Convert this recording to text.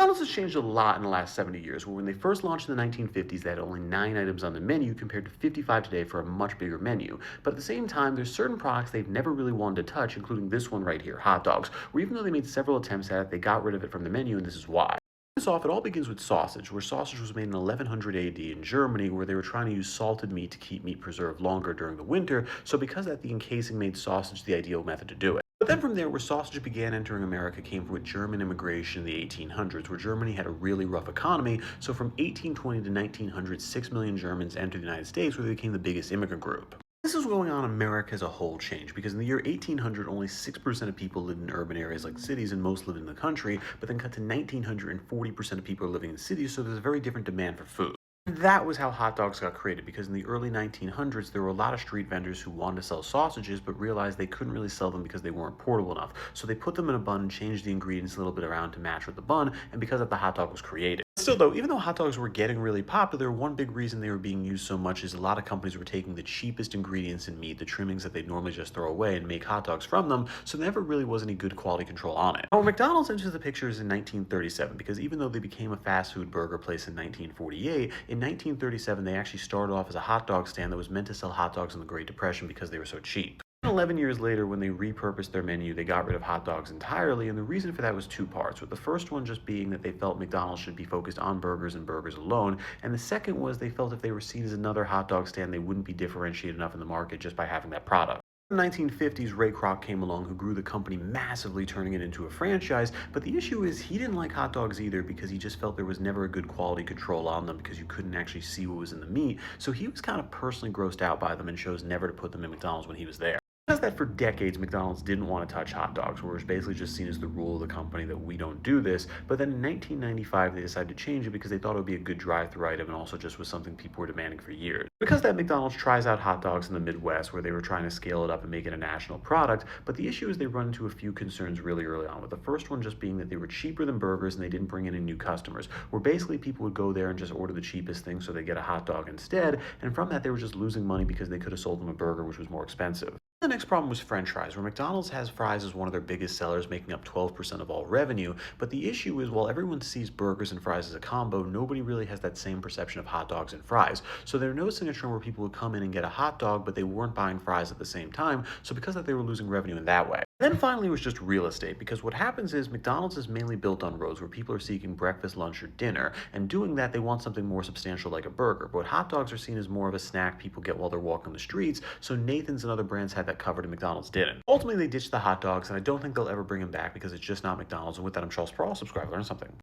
McDonald's has changed a lot in the last 70 years, where when they first launched in the 1950s, they had only 9 items on the menu compared to 55 today for a much bigger menu. But at the same time, there's certain products they've never really wanted to touch, including this one right here, hot dogs, where even though they made several attempts at it, they got rid of it from the menu, and this is why. This off, it all begins with sausage, where sausage was made in 1100 AD in Germany, where they were trying to use salted meat to keep meat preserved longer during the winter. So because of that, the encasing made sausage the ideal method to do it. But then from there, where sausage began entering America came with German immigration in the 1800s, where Germany had a really rough economy. So from 1820 to 1900, 6 million Germans entered the United States, where they became the biggest immigrant group. This is going on in America as a whole change, because in the year 1800, only 6% of people lived in urban areas like cities, and most lived in the country. But then cut to 1900, and 40% of people are living in cities, so there's a very different demand for food. That was how hot dogs got created, because in the early 1900s, there were a lot of street vendors who wanted to sell sausages, but realized they couldn't really sell them because they weren't portable enough. So they put them in a bun and changed the ingredients a little bit around to match with the bun, and because of that, the hot dog was created. Still though, even though hot dogs were getting really popular, one big reason they were being used so much is a lot of companies were taking the cheapest ingredients in meat, the trimmings that they'd normally just throw away, and make hot dogs from them, so there never really was any good quality control on it. Now, McDonald's enters the pictures in 1937, because even though they became a fast food burger place in 1948, in 1937 they actually started off as a hot dog stand that was meant to sell hot dogs in the Great Depression because they were so cheap. 11 years later, when they repurposed their menu, they got rid of hot dogs entirely, and the reason for that was two parts, with the first one just being that they felt McDonald's should be focused on burgers and burgers alone, and the second was they felt if they were seen as another hot dog stand, they wouldn't be differentiated enough in the market just by having that product. In the 1950s, Ray Kroc came along, who grew the company massively, turning it into a franchise, but the issue is he didn't like hot dogs either, because he just felt there was never a good quality control on them, because you couldn't actually see what was in the meat, so he was kind of personally grossed out by them and chose never to put them in McDonald's when he was there. Because that for decades, McDonald's didn't want to touch hot dogs, where it was basically just seen as the rule of the company that we don't do this. But then in 1995, they decided to change it because they thought it would be a good drive-through item, and also just was something people were demanding for years. Because that, McDonald's tries out hot dogs in the Midwest, where they were trying to scale it up and make it a national product. But the issue is they run into a few concerns really early on, with the first one just being that they were cheaper than burgers and they didn't bring in any new customers, where basically people would go there and just order the cheapest thing so they get a hot dog instead. And from that, they were just losing money because they could have sold them a burger, which was more expensive. The next problem was French fries, where McDonald's has fries as one of their biggest sellers, making up 12% of all revenue. But the issue is, while everyone sees burgers and fries as a combo, nobody really has that same perception of hot dogs and fries. So they're noticing a trend where people would come in and get a hot dog, but they weren't buying fries at the same time. So because of that, they were losing revenue in that way. Then finally, it was just real estate, because what happens is McDonald's is mainly built on roads where people are seeking breakfast, lunch, or dinner, and doing that, they want something more substantial like a burger. But hot dogs are seen as more of a snack people get while they're walking the streets, so Nathan's and other brands had that covered and McDonald's didn't. Ultimately, they ditched the hot dogs, and I don't think they'll ever bring them back because it's just not McDonald's. And with that, I'm Charles Pearl. Subscribe, learn something.